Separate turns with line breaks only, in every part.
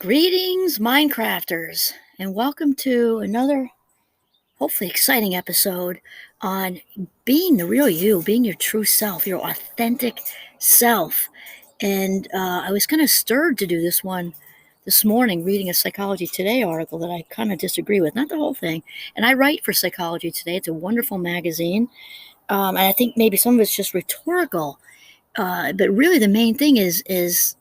Greetings, Minecrafters, and welcome to another hopefully exciting episode on being the real you, being your true self, your authentic self. And I was kind of stirred to do this one this morning, reading a Psychology Today article that I kind of disagree with, not the whole thing. And I write for Psychology Today, it's a wonderful magazine. And I think maybe some of it's just rhetorical. But really, the main thing is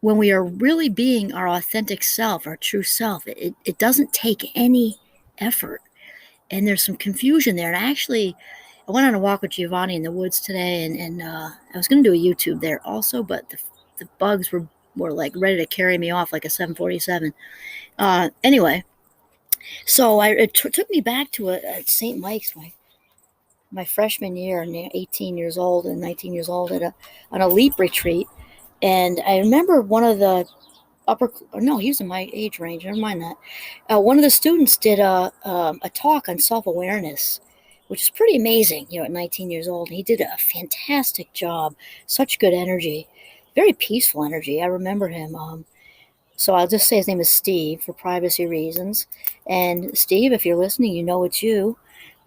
when we are really being our authentic self, our true self, it doesn't take any effort. And there's some confusion there. And I went on a walk with Giovanni in the woods today, and I was going to do a YouTube there also, but the bugs were like ready to carry me off like a 747. Anyway, so it took me back to a St. Mike's, my freshman year, 18 years old and 19 years old, on a leap retreat. And I remember one of the no, he was in my age range, never mind that. One of the students did a talk on self-awareness, which is pretty amazing, at 19 years old. He did a fantastic job, such good energy, very peaceful energy. I remember him. So I'll just say his name is Steve for privacy reasons. And Steve, if you're listening, you know it's you.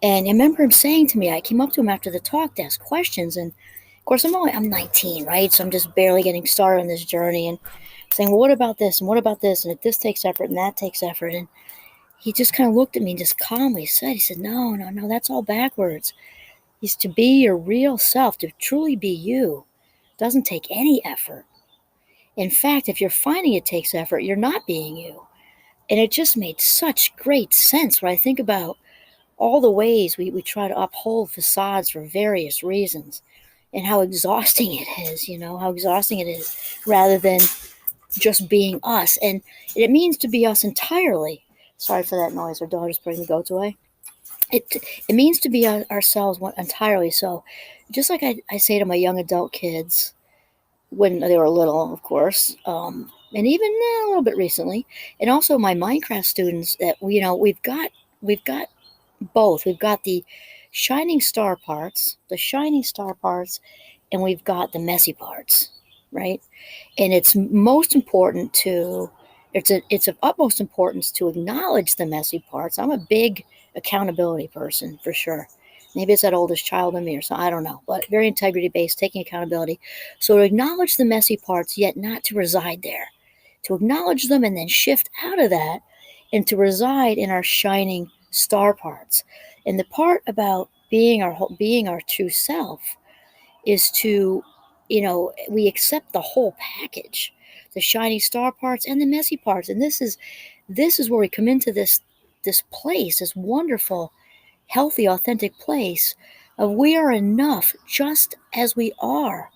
And I remember him saying to me, I came up to him after the talk to ask questions, and of course I'm 19, right? So I'm just barely getting started on this journey, and saying, well, what about this? And what about this? And if this takes effort and that takes effort. And he just kind of looked at me and just calmly said, no, no, no, that's all backwards. He's to be your real self, to truly be you. Doesn't take any effort. In fact, if you're finding it takes effort, you're not being you. And it just made such great sense when I think about all the ways we try to uphold facades for various reasons and how exhausting it is, how exhausting it is rather than just being us. And it means to be us entirely. Sorry for that noise. Our daughter's putting the goats away. It means to be ourselves entirely. So just like I say to my young adult kids when they were little, of course, and even a little bit recently, and also my Minecraft students, that we've got both. We've got the shining star parts, and we've got the messy parts, right? And it's of utmost importance to acknowledge the messy parts. I'm a big accountability person for sure. Maybe it's that oldest child in me or something, I don't know, but very integrity based, taking accountability. So to acknowledge the messy parts, yet not to reside there, to acknowledge them and then shift out of that and to reside in our shining star parts. And the part about being our true self is to, we accept the whole package, the shiny star parts and the messy parts. And this is where we come into this place, this wonderful, healthy, authentic place of we are enough just as we are.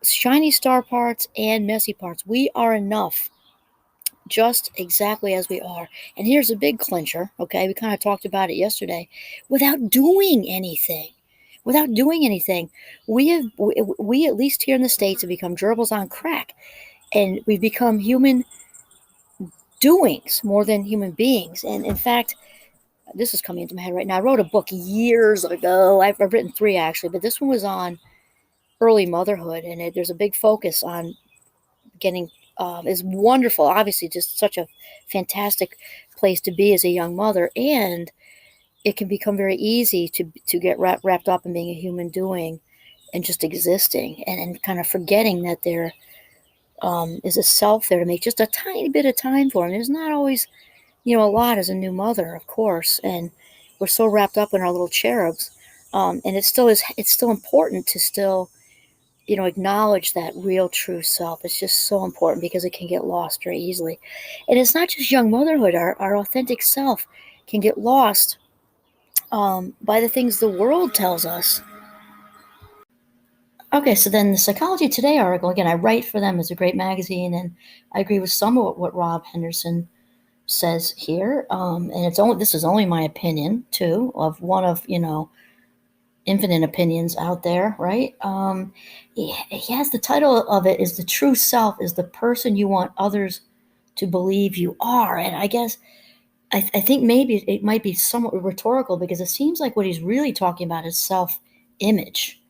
Shiny star parts and messy parts. We are enough just exactly as we are. And here's a big clincher, okay? We kind of talked about it yesterday. Without doing anything. We at least here in the States have become gerbils on crack. And we've become human doings more than human beings. And in fact, this is coming into my head right now. I wrote a book years ago. I've written 3 actually, but this one was on early motherhood. And there's a big focus on getting is wonderful. Obviously, just such a fantastic place to be as a young mother, and it can become very easy to get wrapped up in being a human doing and just existing, and kind of forgetting that there is a self there to make just a tiny bit of time for. And there's not always, a lot as a new mother, of course, and we're so wrapped up in our little cherubs. And it's still important to still acknowledge that real true self. It's just so important because it can get lost very easily. And it's not just young motherhood. Our authentic self can get lost by the things the world tells us. Okay, so then the Psychology Today article, again, I write for them. It's a great magazine, and I agree with some of what Rob Henderson says here. And this is only my opinion, too, of one of, infinite opinions out there, right? He has the title of it is The True Self is the person you want others to believe you are. And I guess I think maybe it might be somewhat rhetorical because it seems like what he's really talking about is self-image,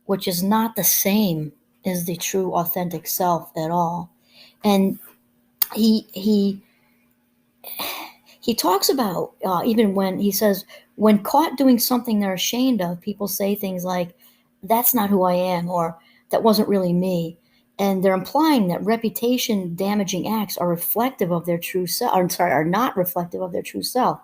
which is not the same as the true authentic self at all. And he he talks about, even when he says, when caught doing something they're ashamed of, people say things like, "That's not who I am," or "That wasn't really me," and they're implying that reputation damaging acts are reflective of their true self. I'm sorry, are not reflective of their true self.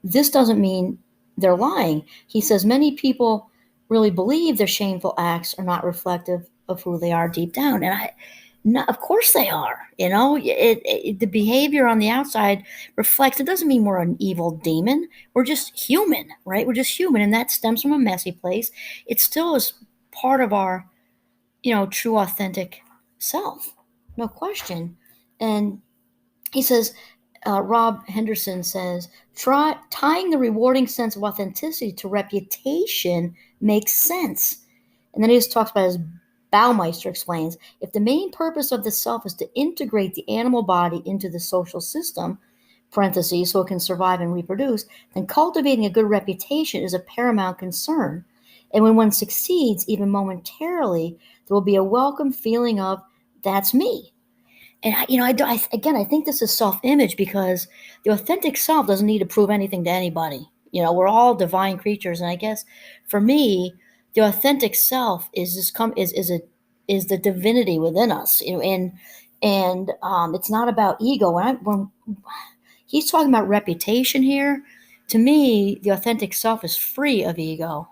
This doesn't mean they're lying. He says many people really believe their shameful acts are not reflective of who they are deep down, and no, of course they are. The behavior on the outside reflects. It doesn't mean we're an evil demon. We're just human, right? We're just human, and that stems from a messy place. It still is part of our, true, authentic self, no question. And he says, Rob Henderson says, tying the rewarding sense of authenticity to reputation makes sense. And then he just talks about, as Baumeister explains, if the main purpose of the self is to integrate the animal body into the social system, parentheses, so it can survive and reproduce, then cultivating a good reputation is a paramount concern. And when one succeeds, even momentarily, there will be a welcome feeling of, that's me. And again, I think this is self-image, because the authentic self doesn't need to prove anything to anybody. We're all divine creatures, and I guess for me, the authentic self is just come is the divinity within us. And it's not about ego. When he's talking about reputation here, to me, the authentic self is free of ego,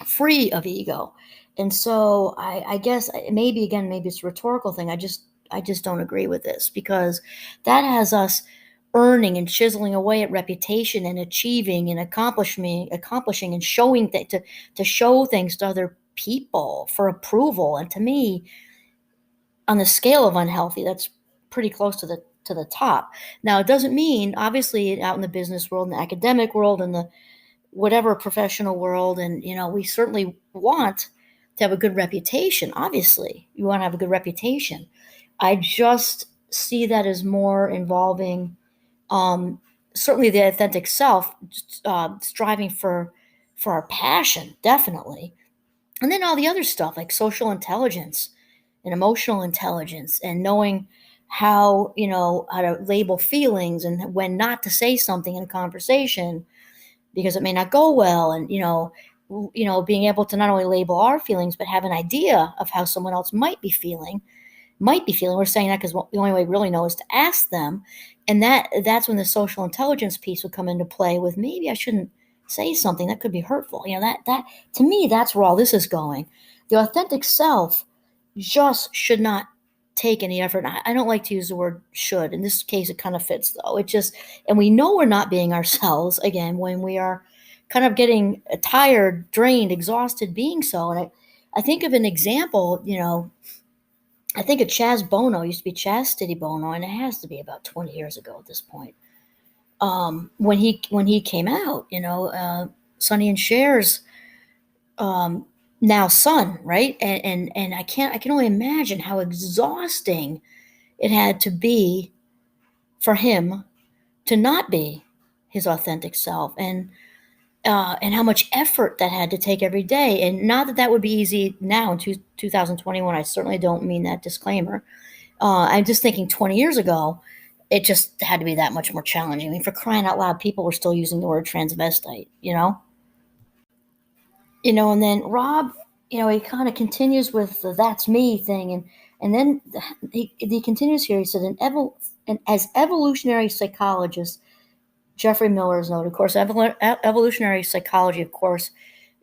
free of ego. And so I guess, maybe it's a rhetorical thing. I just don't agree with this, because that has us earning and chiseling away at reputation and achieving and accomplishing and showing to show things to other people for approval. And to me, on the scale of unhealthy, that's pretty close to the top. Now, it doesn't mean, obviously, out in the business world, in the academic world, and the whatever professional world, and we certainly want to have a good reputation. Obviously, you want to have a good reputation. I just see that as more involving, um, certainly the authentic self, striving for our passion, definitely, and then all the other stuff like social intelligence and emotional intelligence, and knowing how to label feelings and when not to say something in a conversation because it may not go well. And being able to not only label our feelings but have an idea of how someone else might be feeling. We're saying that because the only way we really know is to ask them. And that's when the social intelligence piece would come into play, with maybe I shouldn't say something that could be hurtful. That to me, that's where all this is going. The authentic self just should not take any effort. I don't like to use the word should. In this case, it kind of fits, though. It just, and we know we're not being ourselves, again, when we are kind of getting tired, drained, exhausted being so. And I think of an example. I think of Chaz Bono. Used to be Chastity Bono, and it has to be about 20 years ago at this point. When he came out, Sonny and Cher's, um, now son, right? And I can only imagine how exhausting it had to be for him to not be his authentic self, and how much effort that had to take every day. And not that that would be easy now in 2021. I certainly don't mean that disclaimer. I'm just thinking 20 years ago, it just had to be that much more challenging. I mean, for crying out loud, people were still using the word transvestite, and then Rob, he kind of continues with the "that's me" thing, and then he continues here. He said, and as evolutionary psychologist Jeffrey Miller has noted, of course, evolutionary psychology, of course,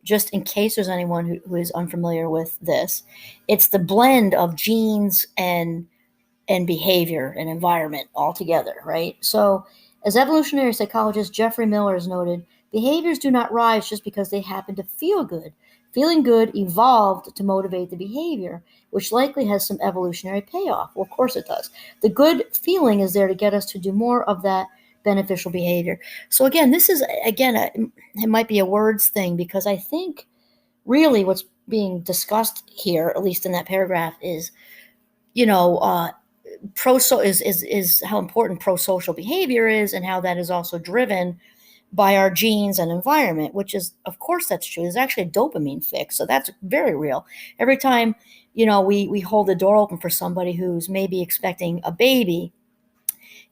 just in case there's anyone who is unfamiliar with this, it's the blend of genes and behavior and environment all together, right? So, as evolutionary psychologist Jeffrey Miller has noted, behaviors do not rise just because they happen to feel good. Feeling good evolved to motivate the behavior, which likely has some evolutionary payoff. Well, of course it does. The good feeling is there to get us to do more of that beneficial behavior. So again, this is it might be a words thing, because I think really what's being discussed here, at least in that paragraph, is you know pro is how important pro-social behavior is, and how that is also driven by our genes and environment, which is, of course, that's true. There's actually a dopamine fix, so that's very real. Every time we hold the door open for somebody who's maybe expecting a baby,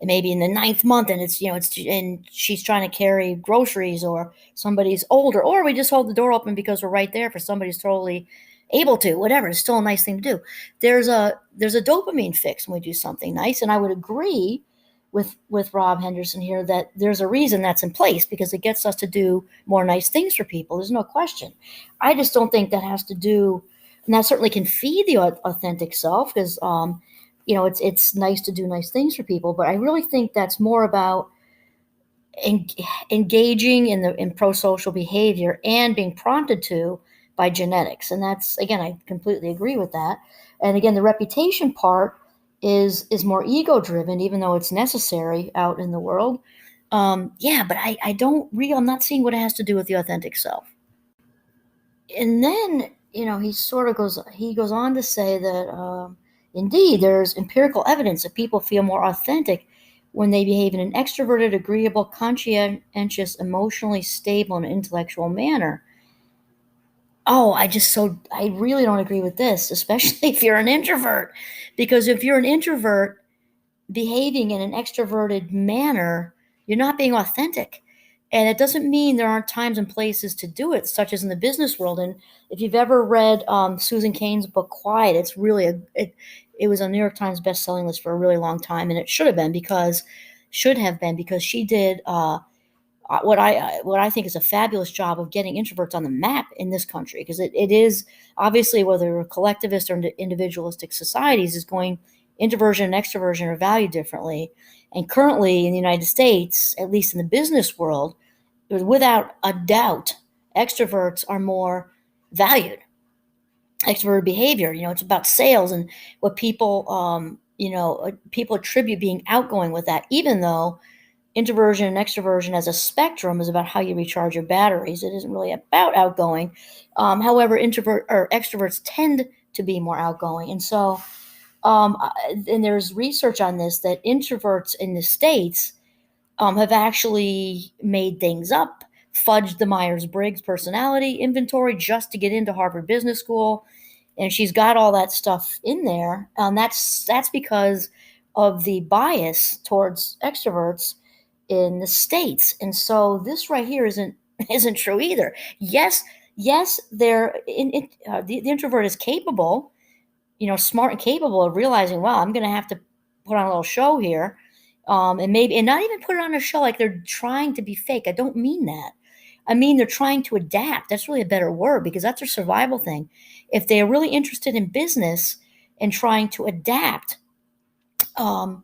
maybe in the ninth month, and and she's trying to carry groceries, or somebody's older, or we just hold the door open because we're right there for somebody's totally able to, whatever. It's still a nice thing to do. There's a dopamine fix when we do something nice, and I would agree with Rob Henderson here that there's a reason that's in place, because it gets us to do more nice things for people. There's no question. I just don't think that has to do, and that certainly can feed the authentic self, because it's nice to do nice things for people, but I really think that's more about en- engaging in pro-social behavior and being prompted to by genetics. And that's, again, I completely agree with that. And again, the reputation part is more ego driven, even though it's necessary out in the world. Yeah, but I'm not seeing what it has to do with the authentic self. And then he goes on to say that indeed there's empirical evidence that people feel more authentic when they behave in an extroverted, agreeable, conscientious, emotionally stable, and intellectual manner. Oh, I really don't agree with this, especially if you're an introvert, because if you're an introvert behaving in an extroverted manner, you're not being authentic. And it doesn't mean there aren't times and places to do it, such as in the business world. And if you've ever read Susan Cain's book Quiet, it was a New York Times best-selling list for a really long time, and it should have been because she did what I think is a fabulous job of getting introverts on the map in this country, because it is obviously, whether we're collectivist or individualistic societies, is going introversion and extroversion are valued differently. And currently in the United States, at least in the business world, without a doubt, extroverts are more valued. Extroverted behavior, it's about sales and what people attribute being outgoing with that, even though introversion and extroversion as a spectrum is about how you recharge your batteries. It isn't really about outgoing. However, introvert or extroverts tend to be more outgoing, and so and there's research on this that introverts in the states have actually made things up, fudged the Myers Briggs personality inventory just to get into Harvard Business School, and she's got all that stuff in there. That's because of the bias towards extroverts in the states. And so this right here isn't true either. Yes, the introvert is capable, smart and capable of realizing, wow, I'm going to have to put on a little show here, and not even put it on a show like they're trying to be fake. I don't mean that. I mean they're trying to adapt. That's really a better word, because that's a survival thing. If they're really interested in business and trying to adapt, um,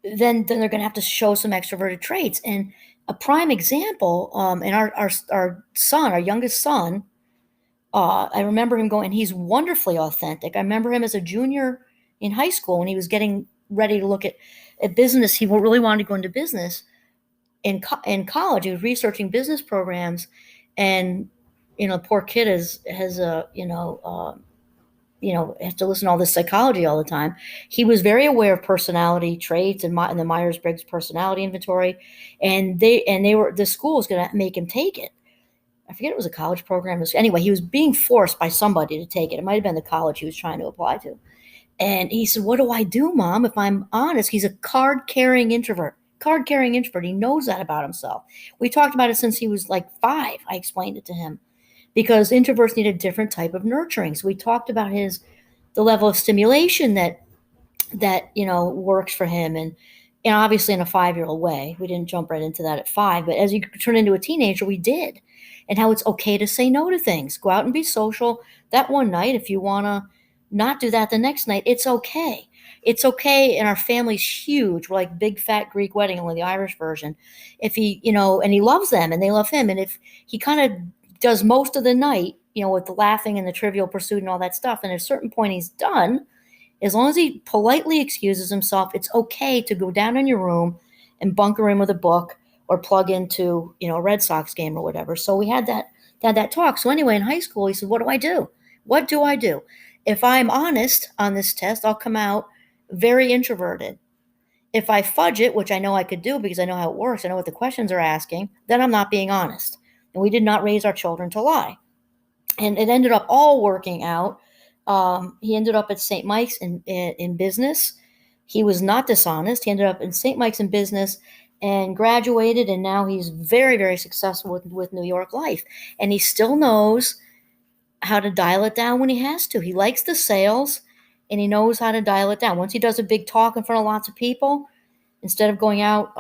then they're going to have to show some extroverted traits. And a prime example, and our son, our youngest son, I remember him going, and he's wonderfully authentic. I remember him as a junior in high school when he was getting ready to look at business. He really wanted to go into business in college. He was researching business programs, and poor kid has a have to listen to all this psychology all the time. He was very aware of personality traits and the Myers Briggs personality inventory, and the school was going to make him take it. I forget, it was a college program. Anyway, he was being forced by somebody to take it. It might have been the college he was trying to apply to. And he said, "What do I do, Mom? If I'm honest," he's a card carrying introvert. Card carrying introvert. He knows that about himself. We talked about it since he was like 5. I explained it to him, because introverts need a different type of nurturing. So we talked about the level of stimulation that works for him, and obviously in a 5-year-old way. We didn't jump right into that at 5, but as you turn into a teenager, we did. And how it's okay to say no to things. Go out and be social that one night. If you want to not do that the next night, it's okay. It's okay. And our family's huge. We're like big fat Greek wedding, only the Irish version. If and he loves them and they love him, and if he kind of does most of the night, with the laughing and the Trivial Pursuit and all that stuff, and at a certain point he's done, as long as he politely excuses himself, it's okay to go down in your room and bunker in with a book, or plug into, a Red Sox game or whatever. So we had that talk. So anyway, in high school, he said, "What do I do? What do I do? If I'm honest on this test, I'll come out very introverted. If I fudge it, which I know I could do because I know how it works, I know what the questions are asking, then I'm not being honest." And we did not raise our children to lie. And it ended up all working out. He ended up at St. Mike's in business. He was not dishonest. He ended up in St. Mike's in business and graduated, and now he's very, very successful with New York life. And he still knows how to dial it down when he has to. He likes the sales, and he knows how to dial it down. Once he does a big talk in front of lots of people, instead of going out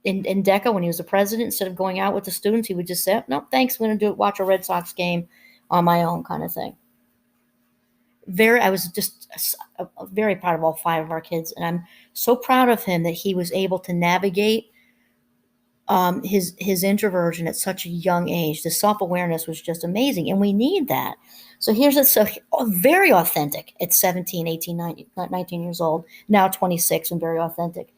in DECA when he was the president, instead of going out with the students, he would just say, "No, thanks. I'm going to watch a Red Sox game on my own," kind of thing. I was just very proud of all five of our kids, and I'm so proud of him that he was able to navigate his introversion at such a young age. The self awareness was just amazing, and we need that. So here's it. So very authentic at 17, 18, 19 years old. Now 26 and very authentic.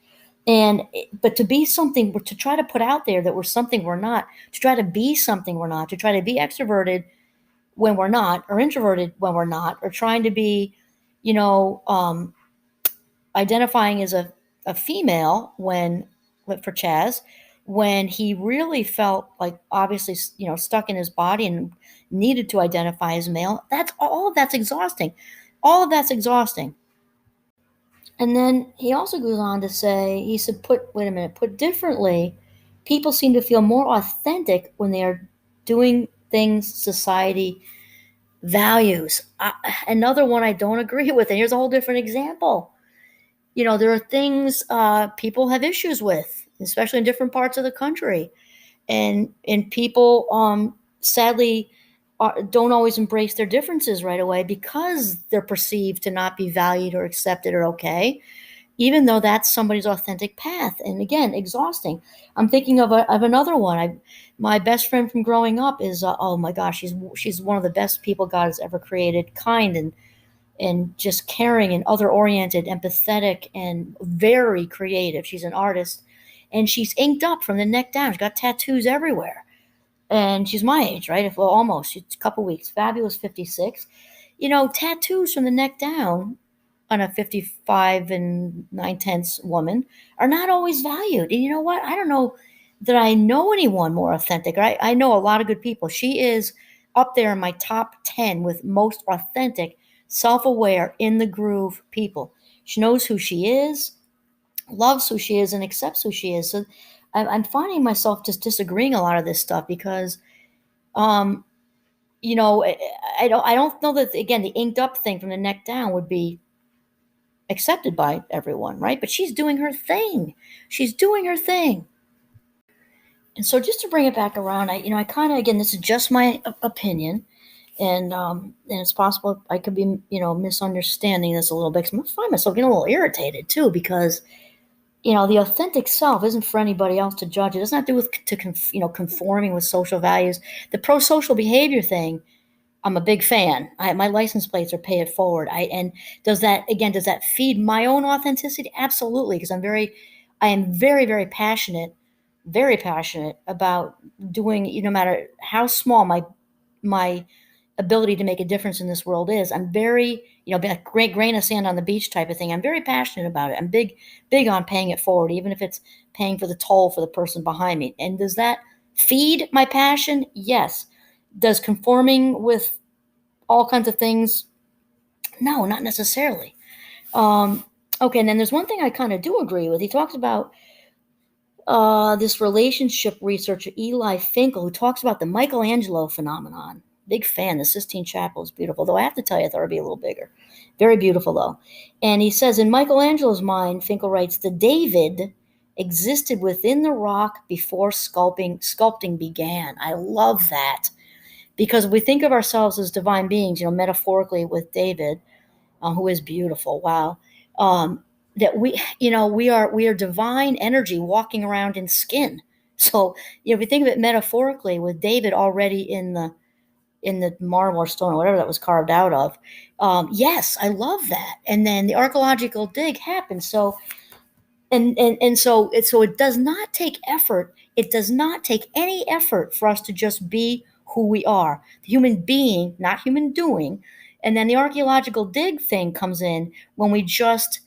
And but to be something, to try to put out there that we're something we're not, to try to be something we're not, to try to be extroverted when we're not, or introverted when we're not, or trying to be, you know, identifying as a female when, for Chaz, when he really felt like obviously, stuck in his body and needed to identify as male. That's all of that's exhausting. All of that's exhausting. And then he also goes on to say, he said, wait a minute, put differently, people seem to feel more authentic when they are doing things society values. Another one I don't agree with, and here's a whole different example. There are things people have issues with, especially in different parts of the country, and people sadly don't always embrace their differences right away because they're perceived to not be valued or accepted or okay, even though that's somebody's authentic path. And again, exhausting. I'm thinking of another one. My best friend from growing up is oh my gosh, she's one of the best people God has ever created, kind and just caring and other oriented, empathetic, and very creative. She's an artist, and she's inked up from the neck down. She's got tattoos everywhere, and she's my age, right? Well, almost. She's a couple weeks. Fabulous 56. Tattoos from the neck down on a 55 and 9/10 woman are not always valued. And you know what? I don't know that I know anyone more authentic. I know a lot of good people. She is up there in my top 10 with most authentic, self-aware, in the groove people. She knows who she is, loves who she is, and accepts who she is. So I'm finding myself just disagreeing a lot of this stuff because um I don't know that, again, the inked up thing from the neck down would be accepted by everyone, right? But she's doing her thing. She's doing her thing. And so, just to bring it back around, I kind of, again, this is just my opinion, and it's possible I could be, misunderstanding this a little bit. 'Cause I find myself getting a little irritated too, because the authentic self isn't for anybody else to judge. It doesn't have to do with conforming with social values. The pro-social behavior thing, I'm a big fan. My license plates are pay it forward. And does that feed my own authenticity? Absolutely, because I am very, very passionate about doing, no matter how small my ability to make a difference in this world is. I'm very, a great grain of sand on the beach type of thing. I'm very passionate about it. I'm big on paying it forward, even if it's paying for the toll for the person behind me. And does that feed my passion? Yes. Does conforming with all kinds of things? No, not necessarily. Okay, and then there's one thing I kind of do agree with. He talks about this relationship researcher, Eli Finkel, who talks about the Michelangelo phenomenon. Big fan. The Sistine Chapel is beautiful, though I have to tell you, I thought it'd be a little bigger. Very beautiful, though. And he says, in Michelangelo's mind, Finkel writes, the David existed within the rock before sculpting began. I love that. Because we think of ourselves as divine beings, metaphorically with David, who is beautiful. Wow. That we are divine energy walking around in skin. So, if you think of it metaphorically, with David already in the marble or stone or whatever that was carved out of, yes, I love that. And then the archaeological dig happened. So, so it does not take effort. It does not take any effort for us to just be who we are, the human being, not human doing. And then the archaeological dig thing comes in when we just,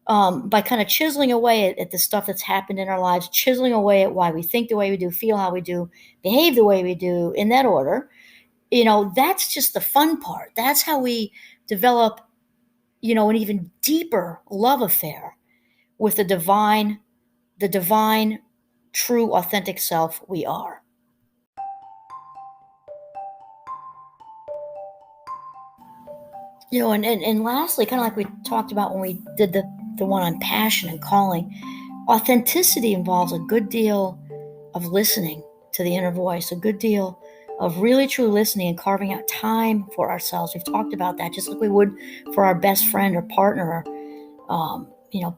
by kind of chiseling away at the stuff that's happened in our lives, chiseling away at why we think the way we do, feel how we do, behave the way we do, in that order. That's just the fun part. That's how we develop, an even deeper love affair with the divine, true, authentic self we are. And lastly, kind of like we talked about when we did the one on passion and calling, authenticity involves a good deal of listening to the inner voice, a good deal of really truly listening and carving out time for ourselves. We've talked about that, just like we would for our best friend or partner or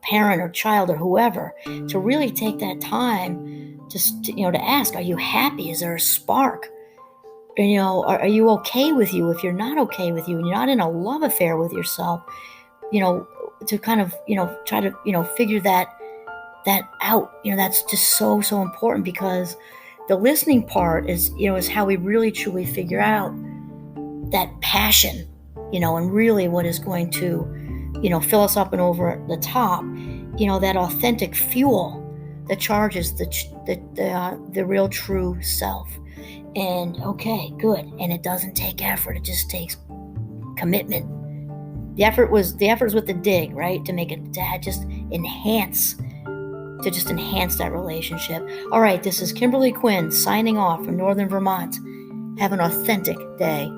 parent or child or whoever, to really take that time to ask, are you happy? Is there a spark? Are you okay with you? If you're not okay with you and you're not in a love affair with yourself, to kind of, try to, figure that out. That's just so, so important, because the listening part is how we really truly figure out that passion, and really what is going to, fill us up and over the top, that authentic fuel that charges the real true self. And okay, good. And it doesn't take effort. It just takes commitment. The effort was with the dig, right? To make it, to just enhance that relationship. All right, this is Kimberly Quinn signing off from Northern Vermont. Have an authentic day.